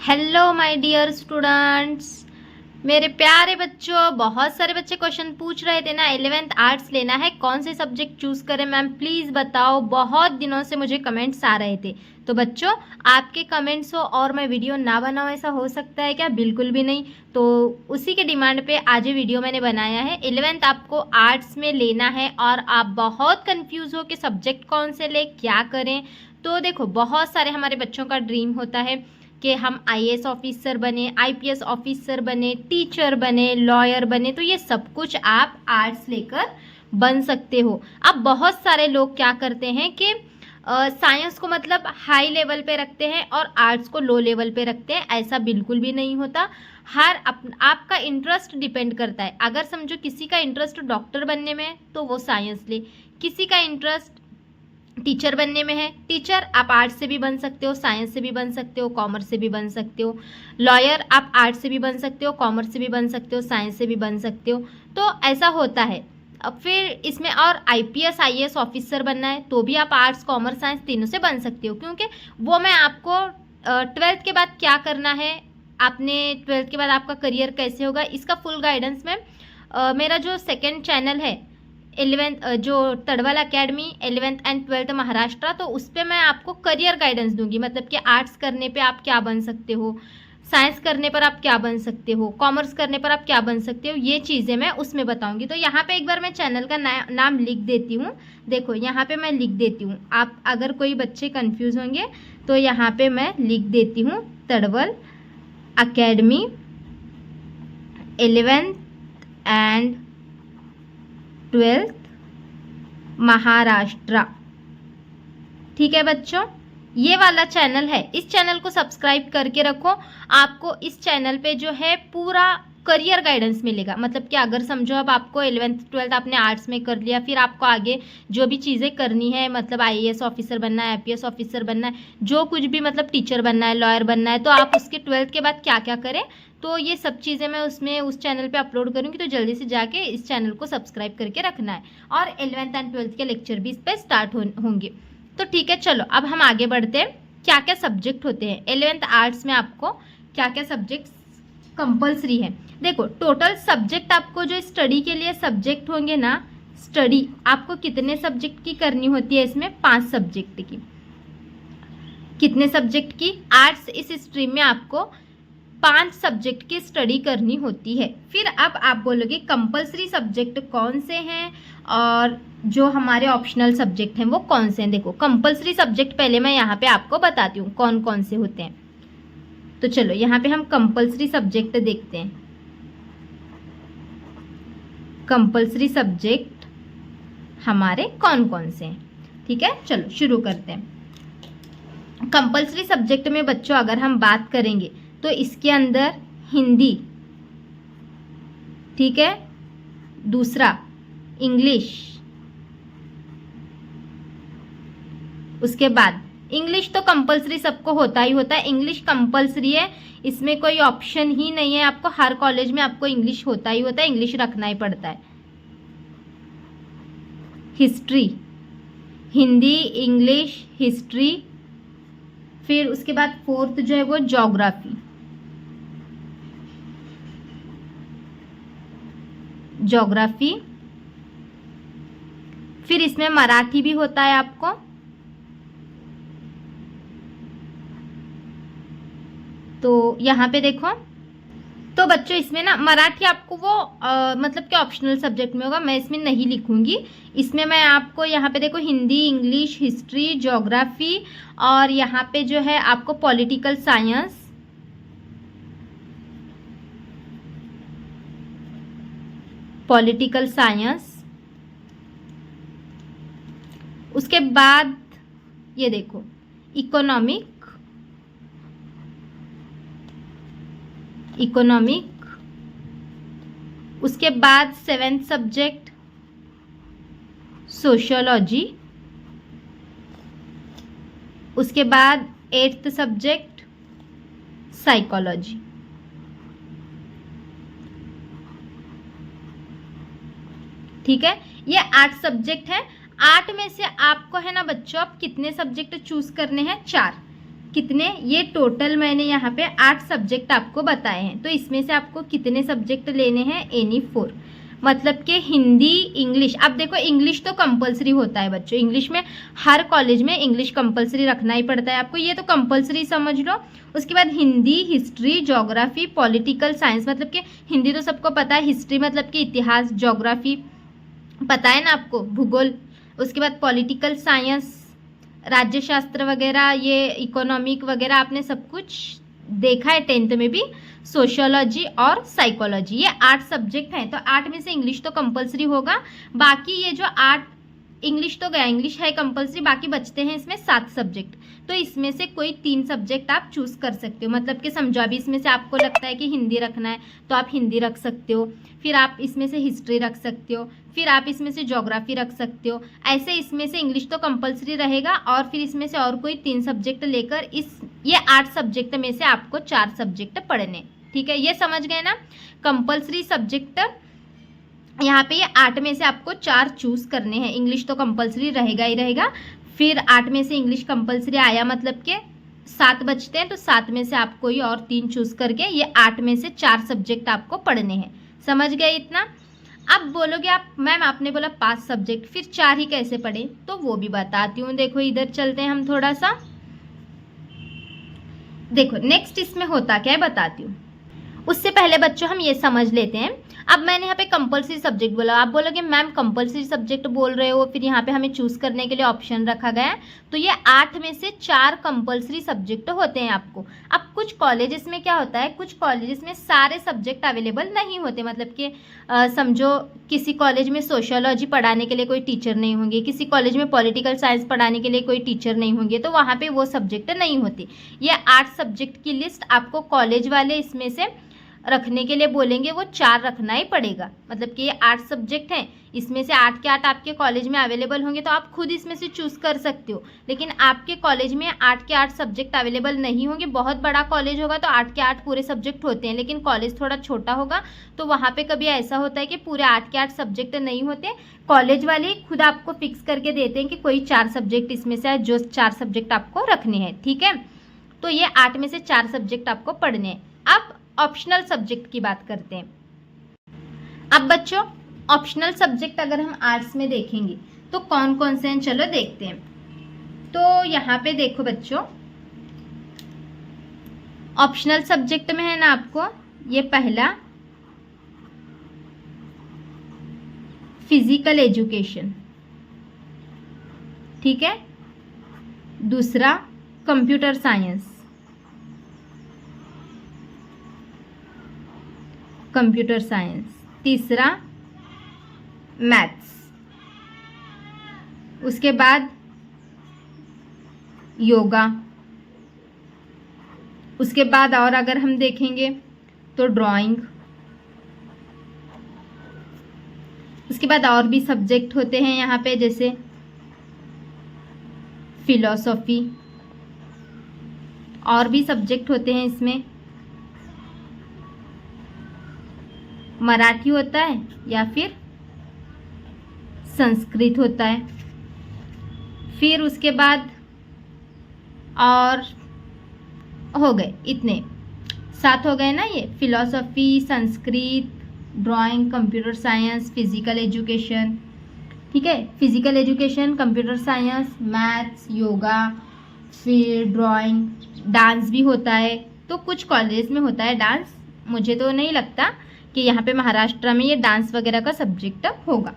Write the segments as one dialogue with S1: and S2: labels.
S1: Hello my dear students, मेरे प्यारे बच्चों। बहुत सारे बच्चे क्वेश्चन पूछ रहे थे ना, 11th आर्ट्स लेना है, कौन से सब्जेक्ट चूज करें मैम प्लीज़ बताओ। बहुत दिनों से मुझे कमेंट्स आ रहे थे। तो बच्चों, आपके कमेंट्स हो और मैं वीडियो ना बनाऊं, ऐसा हो सकता है क्या? बिल्कुल भी नहीं। तो उसी के डिमांड पे आज ये वीडियो मैंने बनाया है। 11th आपको आर्ट्स में लेना है और आप बहुत कंफ्यूज हो कि सब्जेक्ट कौन से ले, क्या करें। तो देखो, बहुत सारे हमारे बच्चों का ड्रीम होता है कि हम आईएएस ऑफिसर बने, आईपीएस ऑफिसर बने, टीचर बने, लॉयर बने। तो ये सब कुछ आप आर्ट्स लेकर बन सकते हो। अब बहुत सारे लोग क्या करते हैं कि साइंस को मतलब हाई लेवल पे रखते हैं और आर्ट्स को लो लेवल पे रखते हैं। ऐसा बिल्कुल भी नहीं होता। आपका इंटरेस्ट डिपेंड करता है। अगर समझो किसी का इंटरेस्ट डॉक्टर बनने में है तो वो साइंस ले, किसी का इंटरेस्ट टीचर बनने में है, टीचर आप आर्ट्स से भी बन सकते हो, साइंस से भी बन सकते हो, कॉमर्स से भी बन सकते हो। लॉयर आप आर्ट्स से भी बन सकते हो, कॉमर्स से भी बन सकते हो, साइंस से भी बन सकते हो। तो ऐसा होता है। अब फिर इसमें और आईपीएस आईएएस ऑफिसर बनना है तो भी आप आर्ट्स कॉमर्स साइंस तीनों से बन सकते हो, क्योंकि वो मैं आपको 12th के बाद क्या करना है, आपने 12th के बाद आपका करियर कैसे होगा, इसका फुल गाइडेंस में मेरा जो सेकेंड चैनल है 11th जो तड़वाल academy 11th and 12th Maharashtra, तो उस पर मैं आपको करियर गाइडेंस दूंगी। मतलब कि आर्ट्स करने पे आप क्या बन सकते हो, साइंस करने पर आप क्या बन सकते हो, कॉमर्स करने पर आप क्या बन सकते हो, ये चीज़ें मैं उसमें बताऊंगी। तो यहाँ पे एक बार मैं चैनल का नाम लिख देती हूँ। देखो यहाँ पे मैं लिख देती हूँ, आप अगर कोई बच्चे कंफ्यूज होंगे तो यहाँ पे मैं लिख देती हूँ तड़वल academy 11th and 12th Maharashtra. ठीक है बच्चों, ये वाला चैनल है, इस चैनल को सब्सक्राइब करके रखो। आपको इस चैनल पे जो है पूरा करियर गाइडेंस मिलेगा। मतलब कि अगर समझो अब आपको 11th 12th आपने आर्ट्स में कर लिया, फिर आपको आगे जो भी चीज़ें करनी है, मतलब आईएएस ऑफिसर बनना है, आईपीएस ऑफिसर बनना है, जो कुछ भी मतलब टीचर बनना है, लॉयर बनना है, तो आप उसके 12th के बाद क्या क्या करें, तो ये सब चीज़ें मैं उसमें उस चैनल पे अपलोड करूँगी। तो जल्दी से जाके इस चैनल को सब्सक्राइब करके रखना है। और 11th एंड 12th के लेक्चर भी इस पर स्टार्ट होंगे। तो ठीक है, चलो अब हम आगे बढ़ते हैं। क्या क्या सब्जेक्ट होते हैं 11th आर्ट्स में, आपको क्या क्या सब्जेक्ट कंपलसरी है। देखो, टोटल सब्जेक्ट आपको जो स्टडी के लिए सब्जेक्ट होंगे ना, स्टडी आपको कितने सब्जेक्ट की करनी होती है इसमें? 5 सब्जेक्ट की। कितने सब्जेक्ट की? आर्ट्स इस स्ट्रीम में आपको 5 सब्जेक्ट की स्टडी करनी होती है। फिर अब आप बोलोगे कंपलसरी सब्जेक्ट कौन से हैं और जो हमारे ऑप्शनल सब्जेक्ट हैं वो कौन से हैं। देखो, कंपलसरी सब्जेक्ट पहले मैं यहाँ पे आपको बताती हूँ कौन कौन से होते हैं। तो चलो यहाँ पे हम कंपलसरी सब्जेक्ट देखते हैं। कंपलसरी सब्जेक्ट हमारे कौन कौन से हैं, ठीक है। चलो शुरू करते हैं। कंपलसरी सब्जेक्ट में बच्चों अगर हम बात करेंगे तो इसके अंदर हिंदी, ठीक है, दूसरा इंग्लिश, उसके बाद इंग्लिश तो कंपलसरी सबको होता ही होता है। इंग्लिश कंपलसरी है, इसमें कोई ऑप्शन ही नहीं है। आपको हर कॉलेज में आपको इंग्लिश होता ही होता है, इंग्लिश रखना ही पड़ता है। History, Hindi, English, history. फिर उसके बाद 4th जो है वो ज्योग्राफी, ज्योग्राफी। फिर इसमें मराठी भी होता है आपको। तो यहाँ पे देखो, तो बच्चों इसमें ना मराठी आपको वो मतलब कि ऑप्शनल सब्जेक्ट में होगा, मैं इसमें नहीं लिखूंगी। इसमें मैं आपको यहाँ पे देखो हिंदी, इंग्लिश, हिस्ट्री, ज्योग्राफी और यहाँ पे जो है आपको पॉलिटिकल साइंस, पॉलिटिकल साइंस। उसके बाद ये देखो इकोनॉमिक, इकोनॉमिक। उसके बाद 7th सब्जेक्ट सोशियोलॉजी। उसके बाद 8th सब्जेक्ट साइकोलॉजी। ठीक है, ये 8 सब्जेक्ट है। 8 में से आपको है ना बच्चों, आप कितने सब्जेक्ट चूज करने हैं? 4। कितने, ये टोटल मैंने यहाँ पे 8 सब्जेक्ट आपको बताए हैं। तो इसमें से आपको कितने सब्जेक्ट लेने हैं, एनी 4, मतलब कि हिंदी, इंग्लिश। अब देखो इंग्लिश तो कंपलसरी होता है बच्चों, इंग्लिश में हर कॉलेज में इंग्लिश कंपलसरी रखना ही पड़ता है आपको, ये तो कंपलसरी समझ लो। उसके बाद Hindi, history, geography, political science, मतलब कि हिंदी तो सबको पता है, हिस्ट्री मतलब कि इतिहास, ज्योग्राफी पता है ना आपको, भूगोल। उसके बाद पॉलिटिकल साइंस, राज्यशास्त्र वगैरह, ये इकोनॉमिक वगैरह आपने सब कुछ देखा है 10th में भी, सोशियोलॉजी और साइकोलॉजी, ये 8 सब्जेक्ट हैं। तो 8 में से इंग्लिश तो कंपलसरी होगा, बाकी ये जो 8, इंग्लिश तो गया, इंग्लिश है कंपलसरी, बाकी बचते हैं इसमें 7 सब्जेक्ट। तो इसमें से कोई 3 सब्जेक्ट आप चूज कर सकते हो, मतलब कि समझो अभी इसमें से आपको लगता है कि हिंदी रखना है तो आप हिंदी रख सकते हो, फिर आप इसमें से हिस्ट्री रख सकते हो, फिर आप इसमें से ज्योग्राफी रख सकते हो। ऐसे इसमें से इंग्लिश तो कंपलसरी रहेगा, और फिर इसमें से और कोई 3 सब्जेक्ट लेकर ये 8 सब्जेक्ट में से आपको 4 सब्जेक्ट पढ़ने, ठीक है, ये समझ गए ना। कंपलसरी सब्जेक्ट यहाँ पे ये 8 में से आपको 4 चूज करने हैं, इंग्लिश तो कंपलसरी रहेगा ही रहेगा। फिर 8 में से इंग्लिश कंपलसरी आया, मतलब कि 7 बचते हैं, तो 7 में से आप कोई और 3 चूज करके ये 8 में से 4 सब्जेक्ट आपको पढ़ने हैं। समझ गए इतना। अब बोलोगे आप मैम आपने बोला 5 सब्जेक्ट, फिर 4 ही कैसे पढ़े, तो वो भी बताती हूँ। देखो इधर चलते हैं हम थोड़ा सा, देखो नेक्स्ट इसमें होता क्या है बताती हूँ। उससे पहले बच्चों हम ये समझ लेते हैं। अब मैंने यहाँ पे कंपलसरी सब्जेक्ट बोला, आप बोलोगे मैम कंपलसरी सब्जेक्ट बोल रहे हो, फिर यहाँ पे हमें चूज करने के लिए ऑप्शन रखा गया है, तो ये 8 में से 4 कंपलसरी सब्जेक्ट होते हैं आपको। अब कुछ कॉलेजेस में क्या होता है, कुछ कॉलेजेस में सारे सब्जेक्ट अवेलेबल नहीं होते, मतलब कि समझो किसी कॉलेज में सोशियोलॉजी पढ़ाने के लिए कोई टीचर नहीं होंगे, किसी कॉलेज में पॉलिटिकल साइंस पढ़ाने के लिए कोई टीचर नहीं होंगे, तो वहाँ पे वो सब्जेक्ट नहीं होती। ये 8 सब्जेक्ट की लिस्ट आपको कॉलेज वाले इसमें से रखने के लिए बोलेंगे, वो 4 रखना ही पड़ेगा, मतलब कि ये 8 सब्जेक्ट हैं, इसमें से 8 के 8 आपके कॉलेज में अवेलेबल होंगे, तो आप खुद इसमें से चूज कर सकते हो। लेकिन आपके कॉलेज में 8 के 8 सब्जेक्ट अवेलेबल नहीं होंगे, बहुत बड़ा कॉलेज होगा तो 8 के 8 पूरे सब्जेक्ट होते हैं, लेकिन कॉलेज थोड़ा छोटा होगा तो वहाँ पे कभी ऐसा होता है कि पूरे 8 के 8 सब्जेक्ट नहीं होते, कॉलेज वाले खुद आपको फिक्स करके देते हैं कि कोई 4 सब्जेक्ट इसमें से है, जो 4 सब्जेक्ट आपको रखने हैं, ठीक है। तो ये 8 में से 4 सब्जेक्ट आपको पढ़ने हैं। अब ऑप्शनल सब्जेक्ट की बात करते हैं। अब बच्चों ऑप्शनल सब्जेक्ट अगर हम आर्ट्स में देखेंगे तो कौन कौन से हैं, चलो देखते हैं। तो यहाँ पे देखो बच्चों, ऑप्शनल सब्जेक्ट में है ना आपको ये पहला फिजिकल एजुकेशन, ठीक है, दूसरा कंप्यूटर साइंस, कंप्यूटर साइंस, तीसरा मैथ्स, उसके बाद योगा, उसके बाद और अगर हम देखेंगे तो ड्राइंग, उसके बाद और भी सब्जेक्ट होते हैं यहाँ पे जैसे फिलॉसफी, और भी सब्जेक्ट होते हैं इसमें, मराठी होता है या फिर संस्कृत होता है। फिर उसके बाद और हो गए इतने 7 हो गए ना, ये philosophy, Sanskrit, drawing, computer science, physical education, ठीक है, physical education, computer science, maths, yoga, फिर ड्राइंग, डांस भी होता है। तो कुछ कॉलेज में होता है डांस, मुझे तो नहीं लगता कि यहाँ पे महाराष्ट्र में ये डांस वगैरह का सब्जेक्ट होगा,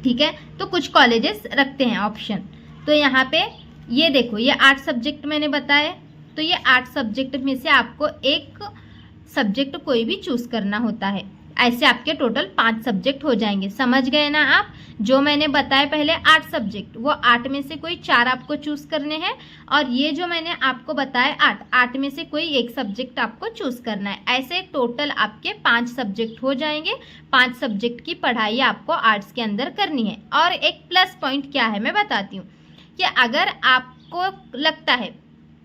S1: ठीक है। तो कुछ कॉलेजेस रखते हैं ऑप्शन। तो यहाँ पे ये देखो ये 8 सब्जेक्ट मैंने बताए, तो ये 8 सब्जेक्ट में से आपको एक सब्जेक्ट कोई भी चूज करना होता है। ऐसे आपके टोटल 5 सब्जेक्ट हो जाएंगे। समझ गए ना आप, जो मैंने बताया पहले 8 सब्जेक्ट, वो 8 में से कोई 4 आपको चूज करने हैं, और ये जो मैंने आपको बताया 8 में से कोई एक सब्जेक्ट आपको चूज करना है। ऐसे टोटल आपके 5 सब्जेक्ट हो जाएंगे। 5 सब्जेक्ट की पढ़ाई आपको आर्ट्स के अंदर करनी है। और एक प्लस पॉइंट क्या है मैं बताती हूँ, कि अगर आपको लगता है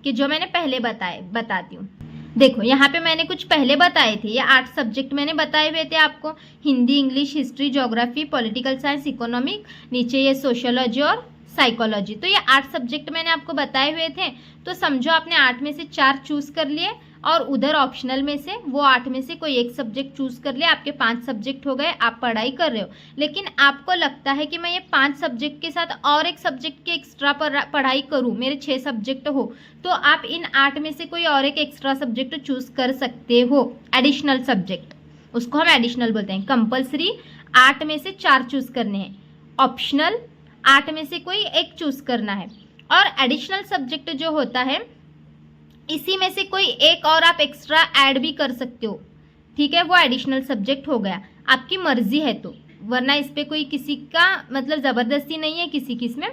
S1: कि जो मैंने पहले बताती हूँ, देखो यहाँ पे मैंने कुछ पहले बताए थे, ये 8 सब्जेक्ट मैंने बताए हुए थे आपको, Hindi, English, history, geography, political science, economic, नीचे ये सोशियोलॉजी और साइकोलॉजी। तो ये 8 सब्जेक्ट मैंने आपको बताए हुए थे, तो समझो आपने 8 में से 4 चूज कर लिए और उधर ऑप्शनल में से वो 8 में से कोई एक सब्जेक्ट चूज कर लिया, आपके 5 सब्जेक्ट हो गए, आप पढ़ाई कर रहे हो। लेकिन आपको लगता है कि मैं ये 5 सब्जेक्ट के साथ और एक सब्जेक्ट के एक्स्ट्रा पढ़ाई करूँ, मेरे 6 सब्जेक्ट हो, तो आप इन 8 में से कोई और एक एक्स्ट्रा सब्जेक्ट चूज कर सकते हो, एडिशनल सब्जेक्ट, उसको हम एडिशनल बोलते हैं। कंपल्सरी 8 में से 4 चूज करने हैं, ऑप्शनल 8 में से कोई एक चूज करना है, और एडिशनल सब्जेक्ट जो होता है इसी में से कोई एक और आप एक्स्ट्रा ऐड भी कर सकते हो, ठीक है, वो एडिशनल सब्जेक्ट हो गया, आपकी मर्जी है तो, वरना इस पे कोई किसी का मतलब ज़बरदस्ती नहीं है किसी की। इसमें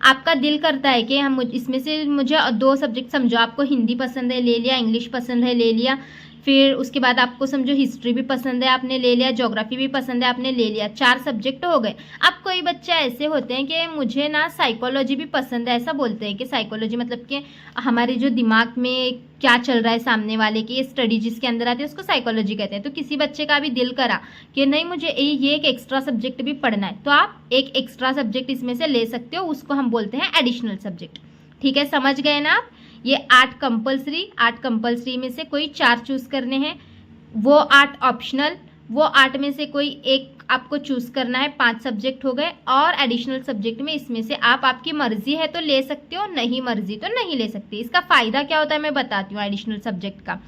S1: आपका दिल करता है कि हम इसमें से मुझे 2 सब्जेक्ट, समझो आपको हिंदी पसंद है ले लिया, इंग्लिश पसंद है ले लिया, फिर उसके बाद आपको समझो हिस्ट्री भी पसंद है आपने ले लिया, ज्योग्राफी भी पसंद है आपने ले लिया, 4 सब्जेक्ट हो गए। अब कोई बच्चे ऐसे होते हैं कि मुझे ना साइकोलॉजी भी पसंद है, ऐसा बोलते हैं कि साइकोलॉजी मतलब कि हमारे जो दिमाग में क्या चल रहा है सामने वाले की, ये स्टडी जिसके अंदर आती है उसको साइकोलॉजी कहते हैं। तो किसी बच्चे का भी दिल करा कि नहीं मुझे ये एक एक्स्ट्रा सब्जेक्ट भी पढ़ना है, तो आप एक एक्स्ट्रा सब्जेक्ट इसमें से ले सकते हो, उसको हम बोलते हैं एडिशनल सब्जेक्ट। ठीक है, समझ गए ना आप। ये 8 कंपल्सरी में से कोई 4 चूज करने हैं, वो 8 ऑप्शनल, वो 8 में से कोई एक आपको चूज करना है, 5 सब्जेक्ट हो गए, और एडिशनल सब्जेक्ट में इसमें से आप, आपकी मर्जी है तो ले सकते हो, नहीं मर्जी तो नहीं ले सकते। इसका फायदा क्या होता है मैं बताती हूँ एडिशनल सब्जेक्ट का।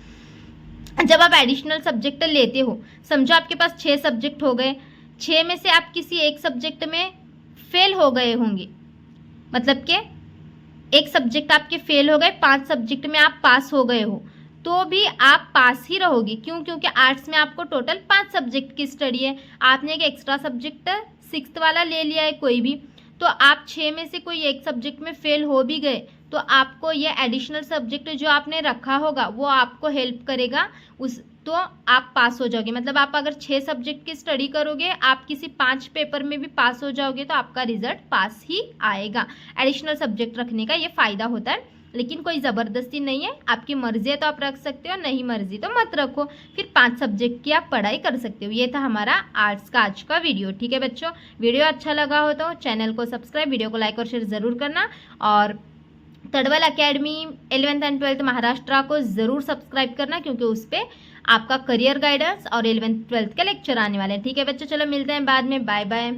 S1: जब आप एडिशनल सब्जेक्ट लेते हो, समझो आपके पास 6 सब्जेक्ट हो गए, 6 में से आप किसी एक सब्जेक्ट में फेल हो गए होंगे, मतलब कि एक सब्जेक्ट आपके फेल हो गए, 5 सब्जेक्ट में आप पास हो गए हो, तो भी आप पास ही रहोगे। क्यों? क्योंकि आर्ट्स में आपको टोटल 5 सब्जेक्ट की स्टडी है, आपने एक एक्स्ट्रा सब्जेक्ट 6th वाला ले लिया है कोई भी, तो आप 6 में से कोई एक सब्जेक्ट में फेल हो भी गए तो आपको ये एडिशनल सब्जेक्ट जो आपने रखा होगा वो आपको हेल्प करेगा, उस तो आप पास हो जाओगे। मतलब आप अगर 6 सब्जेक्ट की स्टडी करोगे, आप किसी 5 पेपर में भी पास हो जाओगे, तो आपका रिजल्ट पास ही आएगा। एडिशनल सब्जेक्ट रखने का ये फ़ायदा होता है, लेकिन कोई ज़बरदस्ती नहीं है, आपकी मर्जी है तो आप रख सकते हो, नहीं मर्जी तो मत रखो, फिर 5 सब्जेक्ट की आप पढ़ाई कर सकते हो। ये था हमारा आर्ट्स का आज का वीडियो। ठीक है बच्चों, वीडियो अच्छा लगा हो तो चैनल को सब्सक्राइब, वीडियो को लाइक और शेयर ज़रूर करना, और तड़वल academy 11th and 12th Maharashtra को ज़रूर सब्सक्राइब करना, क्योंकि उस पर आपका करियर गाइडेंस और 11th 12th के लेक्चर आने वाले हैं। ठीक है बच्चों, चलो मिलते हैं बाद में, बाय बाय।